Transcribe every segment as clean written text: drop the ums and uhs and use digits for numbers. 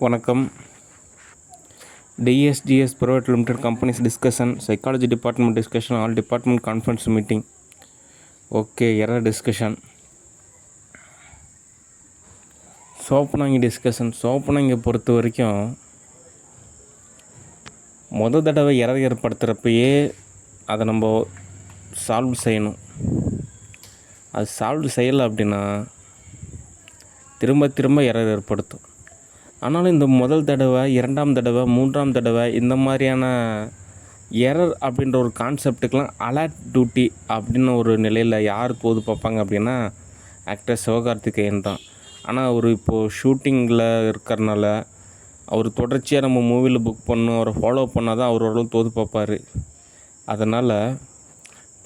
வணக்கம். DSGS private limited companies discussion, psychology department discussion, all department conference meeting. Okay, error discussion. சோப்பனாங்கி discussion. சோப்பனாங்கி பொறுத்த வரைக்கும் தடவை எரர் ஏற்படுத்துகிறப்பயே அதை நம்ம சால்வ் செய்யணும். அது சால்வ் செய்யலை அப்படின்னா திரும்ப திரும்ப எரர் ஏற்படுத்தும். ஆனாலும் இந்த முதல் தடவை, இரண்டாம் தடவை, மூன்றாம் தடவை இந்த மாதிரியான எரர் அப்படின்ற ஒரு கான்செப்டுக்கெலாம் அலர்ட் டியூட்டி அப்படின்னு ஒரு நிலையில் யார் போது பார்ப்பாங்க அப்படின்னா ஆக்டர் சிவகார்த்திகேயன் தான். ஆனால் அவர் இப்போது ஷூட்டிங்கில் இருக்கிறனால அவர் தொடர்ச்சியாக நம்ம மூவியில் புக் பண்ணணும், அவரை ஃபாலோ பண்ணால் தான் அவர் ஓரளவு தோது பார்ப்பார். அதனால்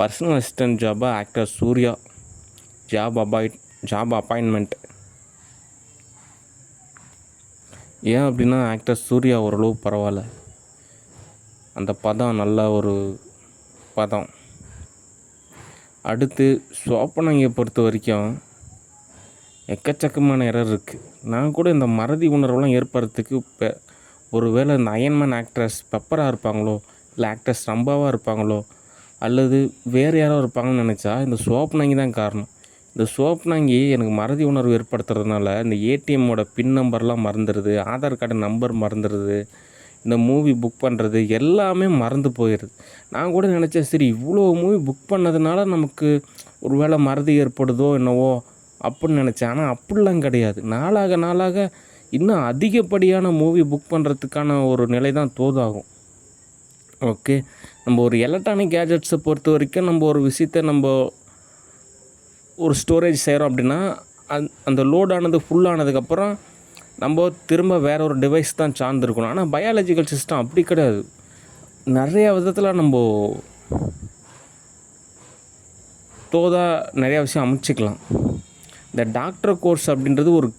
பர்சனல் அசிஸ்டன்ட் ஜாபாக ஆக்டர் சூர்யா ஜாப் அப்பாயின்மெண்ட். ஏன் அப்படின்னா ஆக்டர் சூர்யா ஓரளவு பரவாயில்ல, அந்த பதம் நல்ல ஒரு பதம். அடுத்து சோப்பனாங்கியை பொறுத்த வரைக்கும் எக்கச்சக்கமான எரர் இருக்குது. நான் கூட இந்த மறதி உணர்வுலாம் ஏற்படுறதுக்கு ஒரு வேளை இந்த அயன்மேன் ஆக்ட்ரஸ் பெப்பராக இருப்பாங்களோ, இல்லை ஆக்ட்ரஸ் ரம்பாவாக இருப்பாங்களோ, அல்லது வேறு யாரோ இருப்பாங்கன்னு நினச்சா இந்த சோப்பனாங்கி தான் காரணம். இந்த சோப்பனாங்கி எனக்கு மறதி உணர்வு ஏற்படுத்துறதுனால இந்த ஏடிஎம்மோட பின் நம்பர்லாம் மறந்துடுது, ஆதார் கார்டு நம்பர் மறந்துடுது, இந்த மூவி புக் பண்ணுறது எல்லாமே மறந்து போயிடுது. நான் கூட நினச்சேன், சரி இவ்வளோ மூவி புக் பண்ணதுனால நமக்கு ஒரு வேளை மறதி ஏற்படுதோ என்னவோ அப்படின்னு நினச்சேன். ஆனால் அப்படிலாம் கிடையாது. நாளாக இன்னும் அதிகப்படியான மூவி புக் பண்ணுறதுக்கான ஒரு நிலை தான் தோதாகும். ஓகே, நம்ம ஒரு எலக்ட்ரானிக் கேஜெட்ஸை பொறுத்த வரைக்கும் நம்ம ஒரு விஷயத்தை நம்ம ஒரு ஸ்டோரேஜ் செய்கிறோம் அப்படின்னா அந்த லோடானது ஃபுல்லானதுக்கப்புறம் நம்ம திரும்ப வேறு ஒரு டிவைஸ் தான் சார்ந்துருக்கணும். ஆனால் பயாலஜிக்கல் சிஸ்டம் அப்படி கிடையாது. நிறையா விதத்தில் நம்ம நிறையா விஷயம் அமைச்சிக்கலாம். இந்த டாக்டர் கோர்ஸ் அப்படின்றது ஒரு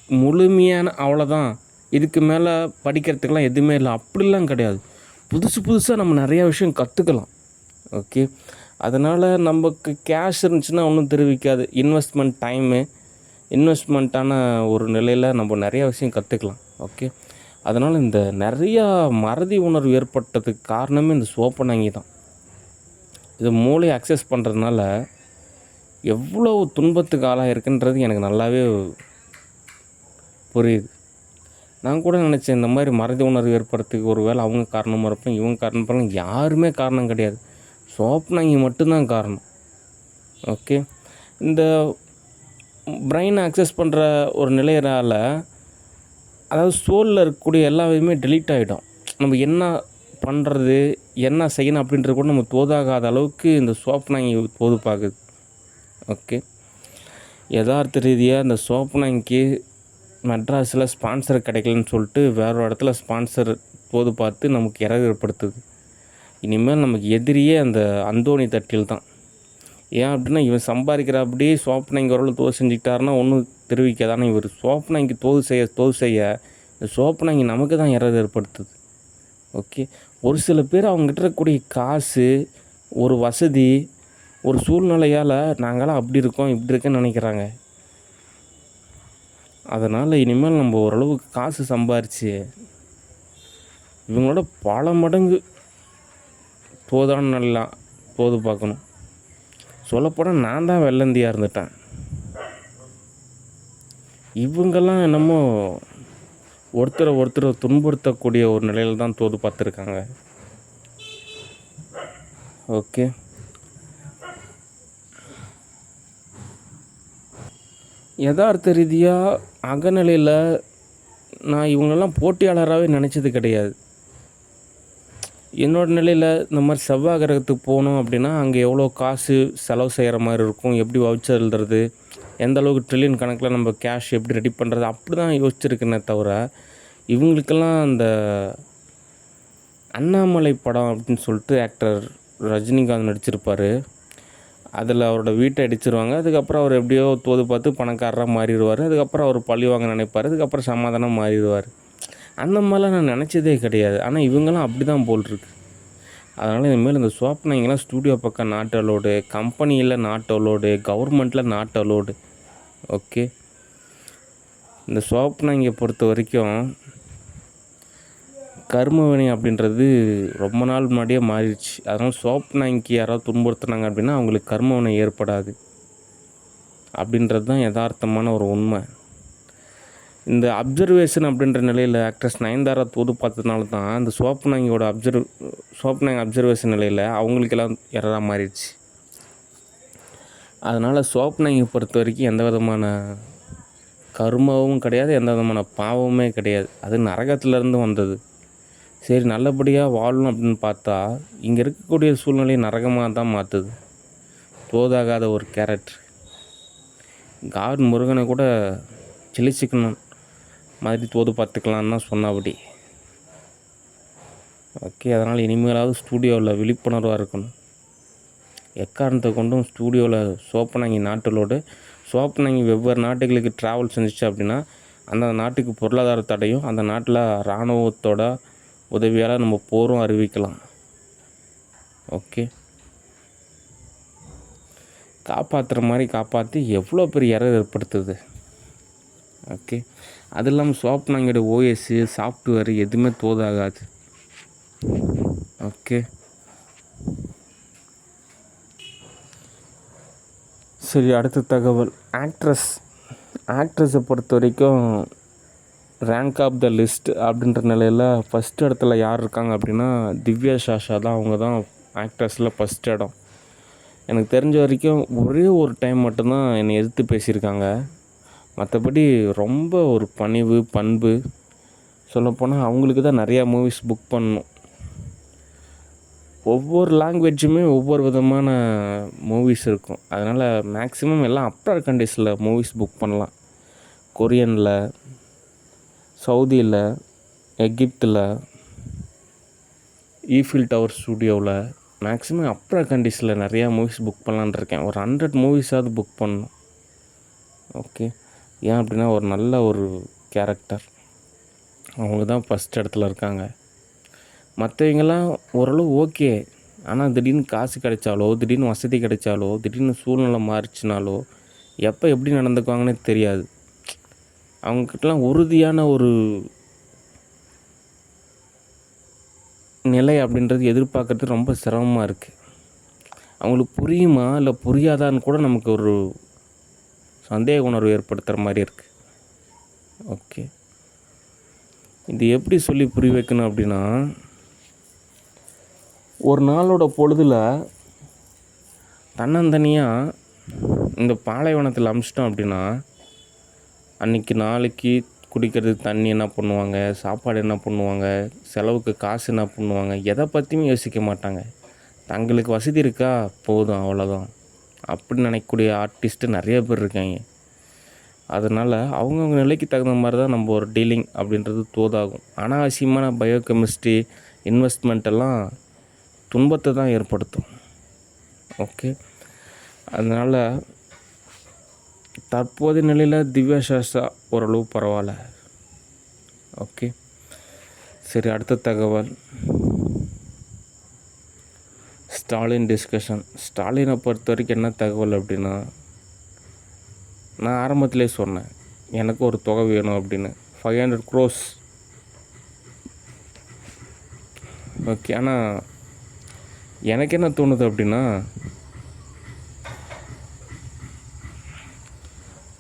முழுமையான அவ்வளோதான், இதுக்கு மேலே படிக்கிறதுக்கெலாம் எதுவுமே இல்லை அப்படிலாம் கிடையாது. புதுசாக நம்ம நிறையா விஷயம் கற்றுக்கலாம். ஓகே, அதனால் நமக்கு கேஷ் இருந்துச்சுன்னா ஒன்றும் தெரிவிக்காது. இன்வெஸ்ட்மெண்ட்டான ஒரு நிலையில் நம்ம நிறையா விஷயம் கற்றுக்கலாம். ஓகே, அதனால் இந்த நிறையா மறதி உணர்வு ஏற்பட்டதுக்கு காரணமே இந்த சோப்பனாங்கி தான். இது மூளையை அக்சஸ் பண்ணுறதுனால எவ்வளோ துன்பத்துக்கு ஆளாக இருக்குன்றது எனக்கு நல்லாவே புரியுது. நான் கூட நினச்சேன், இந்த மாதிரி மறதி உணர்வு ஏற்படுறதுக்கு ஒரு வேளை அவங்க காரணமாக இருப்பேன், இவங்க காரணம் இருப்பாங்க. யாருமே காரணம் கிடையாது, சோப்பனாங்கி மட்டும்தான் காரணம். ஓகே, இந்த பிரெயினை அக்சஸ் பண்ணுற ஒரு நிலையினால் அதாவது சோலில் இருக்கக்கூடிய எல்லா விதமே டெலீட் ஆகிடும். நம்ம என்ன பண்ணுறது, என்ன செய்யணும் அப்படின்றது கூட நம்ம தோதாகாத அளவுக்கு இந்த சோப்பனாங்கி தோது பார்க்குது. ஓகே, யதார்த்த ரீதியாக இந்த சோப்பனாங்கிக்கு மெட்ராஸில் ஸ்பான்சர் கிடைக்கலன்னு சொல்லிட்டு வேறு இடத்துல ஸ்பான்சர் தோது பார்த்து நமக்கு எரர் ஏற்படுத்துது. இனிமேல் நமக்கு எதிரியே அந்த அந்தோணி தட்டில் தான். ஏன் அப்படின்னா இவன் சம்பாதிக்கிற அப்படியே சோப்பனாங்கி ஓரளவு தோது செஞ்சுக்கிட்டாருன்னா ஒன்றும் தெரிவிக்காது. ஆனால் இவர் சோப்பனாங்கி தோது செய்ய இந்த சோப்பனாங்கி நமக்கு தான் எரர் ஏற்படுத்துது. ஓகே, ஒரு சில பேர் அவங்ககிட்ட இருக்கக்கூடிய காசு, ஒரு வசதி, ஒரு சூழ்நிலையால் நாங்களாம் அப்படி இருக்கோம் இப்படி இருக்கேன்னு நினைக்கிறாங்க. அதனால் இனிமேல் நம்ம ஓரளவுக்கு காசு சம்பாரித்து இவங்களோட பல மடங்கு நல்லா தோது பார்க்கணும். சொல்லப்போனால் நான் தான் வெள்ளந்தியாக இருந்துட்டேன். இவங்கெல்லாம் என்னமோ ஒருத்தரை துன்புறுத்தக்கூடிய ஒரு நிலையில் தான் தோது பார்த்துருக்காங்க. ஓகே, யதார்த்த ரீதியாக அகநிலையில் நான் இவங்களெல்லாம் போட்டியாளராகவே நினச்சது கிடையாது. என்னோடய நிலையில் இந்த மாதிரி செவ்வாய் கிரகத்துக்கு போகணும் அப்படின்னா அங்கே எவ்வளோ காசு செலவு செய்கிற மாதிரி இருக்கும், எப்படி வவுச்சர் எழுதுறது, எந்த அளவுக்கு ட்ரில்லியன் கணக்கில் நம்ம கேஷ் எப்படி ரெடி பண்ணுறது, அப்படி தான் யோசிச்சுருக்கேனே தவிர இவங்களுக்கெல்லாம் அந்த அண்ணாமலை படம் அப்படின்னு சொல்லிட்டு ஆக்டர் ரஜினிகாந்த் நடிச்சிருப்பார். அதில் அவரோட வீட்டை அடிச்சிருவாங்க. அதுக்கப்புறம் அவர் எப்படியோ தோது பார்த்து பணக்காரராக மாறிடுவார். அதுக்கப்புறம் அவர் பழி வாங்க நினைப்பார். அதுக்கப்புறம் சமாதானம் மாறிடுவார். அந்த மாதிரிலாம் நான் நினச்சதே கிடையாது. ஆனால் இவங்கெல்லாம் அப்படி தான் போல்ருக்கு. அதனால் இனிமேல் இந்த சோப்பனாங்கிலாம் ஸ்டூடியோ பக்கம் நாட் அலோடு, கம்பெனியில் நாட் அலோடு, கவர்மெண்ட்டில் நாட் அலோடு. ஓகே, இந்த சோப்னாங்கியை பொறுத்த வரைக்கும் கர்மவினை அப்படின்றது ரொம்ப நாள் முன்னாடியே மாறிடுச்சு. அதனால் சோப்னாங்கி யாராவது துன்புறுத்துனாங்க அப்படின்னா அவங்களுக்கு கர்மவினை ஏற்படாது அப்படின்றது தான் யதார்த்தமான ஒரு உண்மை. இந்த அப்சர்வேஷன் அப்படின்ற நிலையில் ஆக்ட்ரஸ் நயன்தாரா தூது பார்த்ததுனால தான் இந்த சோப்னாங்கியோட சோப்னாங்கி அப்சர்வேஷன் நிலையில் அவங்களுக்கெல்லாம் எரராக மாறிடுச்சு. அதனால் சோப்னாங்கி பொறுத்த வரைக்கும் எந்த விதமான கர்மாவும் கிடையாது, எந்த விதமான பாவமுமே கிடையாது. அது நரகத்திலேருந்து வந்தது. சரி, நல்லபடியாக வாழணும் அப்படின்னு பார்த்தா இங்கே இருக்கக்கூடிய சூழ்நிலை நரகமாக தான் மாற்றுது. தோதாகாத ஒரு கேரக்டர். காட் முருகனை கூட சில்லி சிக்கன் மாதிரி தோது பார்த்துக்கலான்னு தான் சொன்னபடி. ஓகே, அதனால் இனிமேலாவது ஸ்டூடியோவில் விழிப்புணர்வாக இருக்கணும். எக்காரணத்தை கொண்டும் ஸ்டூடியோவில் சோப்னாங்கி சோப்னாங்கி வெவ்வேறு நாட்டுகளுக்கு ட்ராவல் செஞ்சிச்சு அப்படின்னா அந்த நாட்டுக்கு பொருளாதார தடையும், அந்த நாட்டில் இராணுவத்தோட உதவியால் நம்ம போரும் அறிவிக்கலாம். ஓகே, காப்பாற்றுற மாதிரி காப்பாற்றி எவ்வளோ பெரிய எரர் ஏற்படுத்துது. ஓகே, அது இல்லாமல் சோப்னாங்கியோட ஓஎஸ் சாஃப்ட்வேர் எதுவுமே தோதாகாது. ஓகே, சரி, அடுத்த தகவல். ஆக்ட்ரஸை பொறுத்த வரைக்கும் ரேங்க் ஆஃப் த லிஸ்ட் அப்படின்ற நிலையில் ஃபஸ்ட் இடத்துல யார் இருக்காங்க அப்படின்னா திவ்யா சாஷா தான். அவங்க தான் ஆக்ட்ரஸில் ஃபஸ்ட் இடம். எனக்கு தெரிஞ்ச வரைக்கும் ஒரே ஒரு டைம் மட்டும்தான் என்னை எதிர்த்து பேசியிருக்காங்க. மற்றபடி ரொம்ப ஒரு பணிவு பண்பு. சொல்லப்போனால் அவங்களுக்கு தான் நிறையா மூவிஸ் புக் பண்ணணும். ஒவ்வொரு லாங்குவேஜுமே ஒவ்வொரு விதமான மூவிஸ் இருக்கும். அதனால் மேக்ஸிமம் எல்லாம் அப்பர் கண்ட்ரீஸில் மூவிஸ் புக் பண்ணலாம். கொரியனில், சவுதியில், எகிப்தில், ஈஃபில் டவர் ஸ்டூடியோவில் மேக்ஸிமம் அப்பர் கண்ட்ரீஸில் நிறையா மூவிஸ் புக் பண்ணலான்னு இருக்கேன். ஒரு 100 மூவிஸாவது புக் பண்ணணும். ஓகே, ஏன் அப்படின்னா ஒரு நல்ல ஒரு கேரக்டர். அவங்க தான் ஃபஸ்ட் இடத்துல இருக்காங்க. மற்றவங்கெல்லாம் ஓரளவு ஓகே. ஆனால் திடீர்னு காசு கிடைச்சாலோ, திடீர்னு வசதி கிடைச்சாலோ, திடீர்னு சூழ்நிலை மாறிச்சினாலோ எப்போ எப்படி நடந்துக்குவாங்கன்னே தெரியாது. அவங்கக்கிட்டலாம் உறுதியான ஒரு நிலை அப்படின்றது எதிர்பார்க்குறது ரொம்ப சிரமமாக இருக்குது. அவங்களுக்கு புரியுமா இல்லை புரியாதான்னு கூட நமக்கு ஒரு சந்தேக உணர்வு ஏற்படுத்துகிற மாதிரி இருக்குது. ஓகே, இது எப்படி சொல்லி புரிய வைக்கணும் அப்படின்னா, ஒரு நாளோட பொழுதில் தன்னந்தனியாக இந்த பாலைவனத்தில் அமிச்சிட்டோம் அப்படின்னா அன்றைக்கி நாளைக்கு குடிக்கிறதுக்கு தண்ணி என்ன பண்ணுவாங்க, சாப்பாடு என்ன பண்ணுவாங்க, செலவுக்கு காசு என்ன பண்ணுவாங்க, எதை பற்றியும் யோசிக்க மாட்டாங்க. தங்களுக்கு வசதி இருக்கா போதும், அவ்வளோதான் அப்படின்னு நினைக்கக்கூடிய ஆர்டிஸ்ட்டு நிறைய பேர் இருக்காங்க. அதனால் அவங்கவுங்க நிலைக்கு தகுந்த மாதிரி தான் நம்ம ஒரு டீலிங் அப்படின்றது தோதாகும். அனாவசியமான பயோகெமிஸ்ட்ரி இன்வெஸ்ட்மெண்ட்டெல்லாம் துன்பத்தை தான் ஏற்படுத்தும். ஓகே, அதனால் தற்போதைய நிலையில் திவ்யா சாஷா ஓரளவு பரவாயில்ல. ஓகே, சரி, அடுத்த தகவல். ஸ்டாலின் டிஸ்கஷன். ஸ்டாலினை பொறுத்த வரைக்கும் என்ன தகவல் அப்படின்னா, நான் ஆரம்பத்திலே சொன்னேன் எனக்கு ஒரு தொகை வேணும் அப்படின்னு, 500 crores. ஓகே, ஆனால் எனக்கு என்ன தோணுது அப்படின்னா,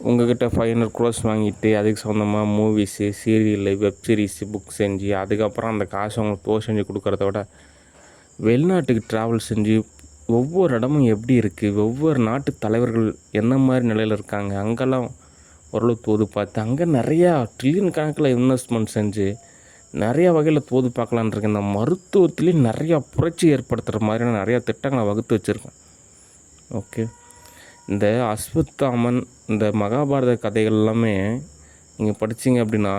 உங்கள்கிட்ட 500 crores வாங்கிட்டு அதுக்கு சொந்தமாக movies, serial, web series book செஞ்சு அதுக்கப்புறம் அந்த காசை அவங்களுக்கு செஞ்சு கொடுக்குறத விட வெளிநாட்டுக்கு ட்ராவல் செஞ்சு ஒவ்வொரு இடமும் எப்படி இருக்குது, ஒவ்வொரு நாட்டு தலைவர்கள் என்ன மாதிரி நிலையில் இருக்காங்க, அங்கெல்லாம் ஓரளவு தோது பார்த்து அங்கே நிறையா ட்ரில்லியன் கணக்கில் இன்வெஸ்ட்மெண்ட் செஞ்சு நிறையா வகையில் தோது பார்க்கலான் இருக்கேன். இந்த மருத்துவத்துலேயும் நிறையா புரட்சி ஏற்படுத்துகிற மாதிரியான நிறையா திட்டங்களை வகுத்து வச்சுருக்கேன். ஓகே, இந்த அஸ்வத்தாமன், இந்த மகாபாரத கதைகள் எல்லாமே நீங்கள் படித்தீங்க அப்படின்னா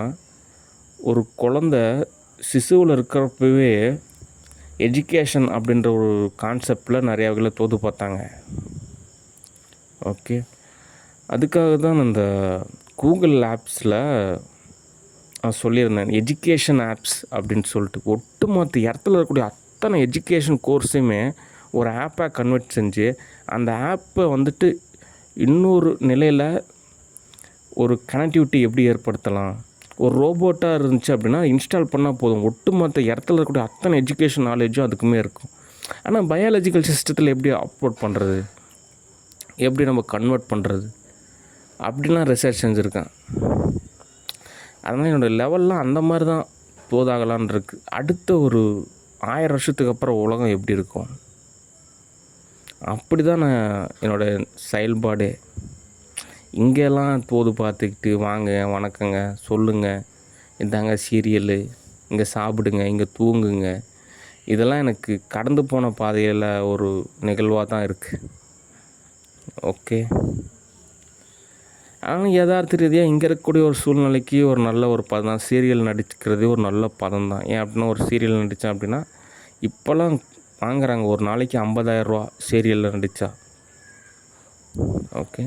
ஒரு குழந்தை சிசுவில் இருக்கிறப்பவே எஜுகேஷன் அப்படின்ற ஒரு கான்செப்டில் நிறையா வகையில் தோது பார்த்தாங்க. ஓகே, அதுக்காக தான் இந்த கூகுள் ஆப்ஸில் சொல்லியிருந்தேன் எஜுகேஷன் ஆப்ஸ் அப்படின்னு சொல்லிட்டு ஒட்டுமொத்த இடத்துல இருக்கக்கூடிய அத்தனை எஜுகேஷன் கோர்ஸையுமே ஒரு ஆப்பாக கன்வெர்ட் செஞ்சு அந்த ஆப்பை வந்துட்டு இன்னொரு நிலையில் ஒரு கனெக்டிவிட்டி எப்படி ஏற்படுத்தலாம். ஒரு ரோபோட்டாக இருந்துச்சு அப்படின்னா இன்ஸ்டால் பண்ணால் போதும், ஒட்டுமொத்த இடத்துல இருக்கக்கூடிய அத்தனை எஜுகேஷன் நாலேஜும் அதுக்குமே இருக்கும். ஆனால் பயாலஜிக்கல் சிஸ்டத்தில் எப்படி அப்லோட் பண்ணுறது, எப்படி நம்ம கன்வெர்ட் பண்ணுறது அப்படிலாம் ரிசர்ச் செஞ்சுருக்கேன். அதனால் என்னோடய லெவல்லாம் அந்த மாதிரி தான் தோதாகலான் இருக்குது. அடுத்த ஒரு 1000 வருஷத்துக்கு அப்புறம் உலகம் எப்படி இருக்கும், அப்படி தான் நான் என்னோடய செயல்பாடு. இங்கெல்லாம் தோது பார்த்துக்கிட்டு வாங்க வணக்கங்க சொல்லுங்கள், இந்தாங்க சீரியலு, இங்கே சாப்பிடுங்க, இங்கே தூங்குங்க, இதெல்லாம் எனக்கு கடந்து போன பாதையில் ஒரு நிகழ்வாக தான் இருக்குது. ஓகே. ஆனால் யதார்த்த ரீதியாக இங்கே இருக்கக்கூடிய ஒரு சூழ்நிலைக்கு ஒரு நல்ல ஒரு பதம் தான் சீரியல் நடிக்கிறது. ஒரு நல்ல பதம் தான். ஏன் அப்படின்னா ஒரு சீரியல் நடித்தேன் அப்படின்னா இப்போல்லாம் வாங்குறாங்க ஒரு நாளைக்கு 50,000 சீரியலில் நடித்தா. ஓகே,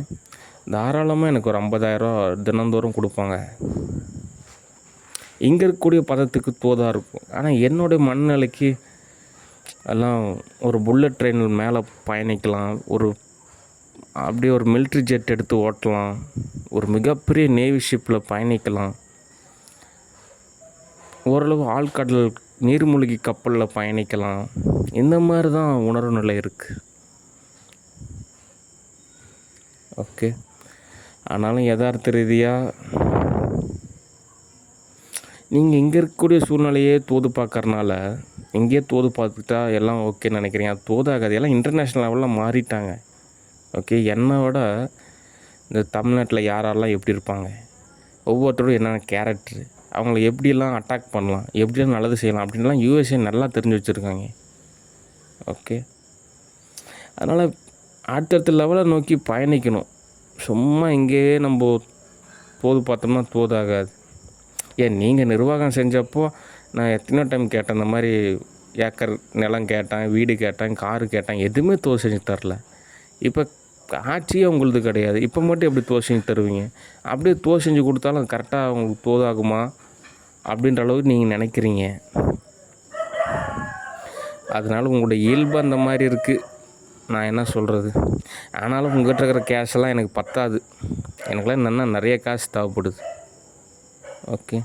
தாராளமாக எனக்கு ஒரு 50,000 தினந்தோறும் கொடுப்பாங்க. இங்கே இருக்கக்கூடிய பதத்துக்கு தோதாக இருக்கும். ஆனால் என்னுடைய மனநிலைக்கு எல்லாம் ஒரு புல்லட் ட்ரெயின் மேலே பயணிக்கலாம், அப்படியே ஒரு மிலிட்ரி ஜெட் எடுத்து ஓட்டலாம், ஒரு மிகப்பெரிய நேவி ஷிப்பில் பயணிக்கலாம், ஓரளவு ஆழ்கடல் நீர்மூழ்கி கப்பலில் பயணிக்கலாம். இந்த மாதிரி தான் உணர்வு நிலை இருக்குது. ஓகே. ஆனாலும் யதார்த்த ரீதியாக நீங்கள் இங்கே இருக்கக்கூடிய சூழ்நிலையே தோது பார்க்கறனால இங்கேயே தோது பார்த்துக்கிட்டா எல்லாம் ஓகேன்னு நினைக்கிறீங்க. அது தோதாகாது. எல்லாம் இன்டர்நேஷ்னல் லெவலில் மாறிட்டாங்க. ஓகே, என்னை விட இந்த தமிழ்நாட்டில் யாரெல்லாம் எப்படி இருப்பாங்க, ஒவ்வொருத்தரும் என்னென்ன கேரக்டரு, அவங்கள எப்படிலாம் அட்டாக் பண்ணலாம், எப்படிலாம் நல்லது செய்யலாம் அப்படின்லாம் யூஎஸ்ஏ நல்லா தெரிஞ்சு வச்சுருக்காங்க. ஓகே, அதனால் அடுத்தடுத்த லெவலை நோக்கி பயணிக்கணும். சும்மா இங்கேயே நம்ம தோது பார்த்தோம்னா தோதாகாது. ஏன் நீங்கள் நிர்வாகம் செஞ்சப்போ நான் எத்தனையோ டைம் கேட்டேன், இந்த மாதிரி ஏக்கர் நிலம் கேட்டேன், வீடு கேட்டேன், காரு கேட்டேன், எதுவுமே தோது செஞ்சு தரல. இப்போ ஆட்சியே உங்களுது கிடையாது, இப்போ மட்டும் எப்படி தோது செஞ்சு தருவீங்க? அப்படியே தோது செஞ்சு கொடுத்தாலும் கரெக்டாக உங்களுக்கு தோதாகுமா அப்படின்ற அளவுக்கு நீங்கள் நினைக்கிறீங்க. அதனால் உங்களுடைய இயல்பு அந்த மாதிரி இருக்குது. நான் என்ன சொல்கிறது. ஆனாலும் உங்கள்கிட்ட இருக்கிற கேஷெல்லாம் எனக்கு பத்தாது. எனக்கெல்லாம் என்னென்னா நிறைய காசு தேவைப்படுது. ஓகே.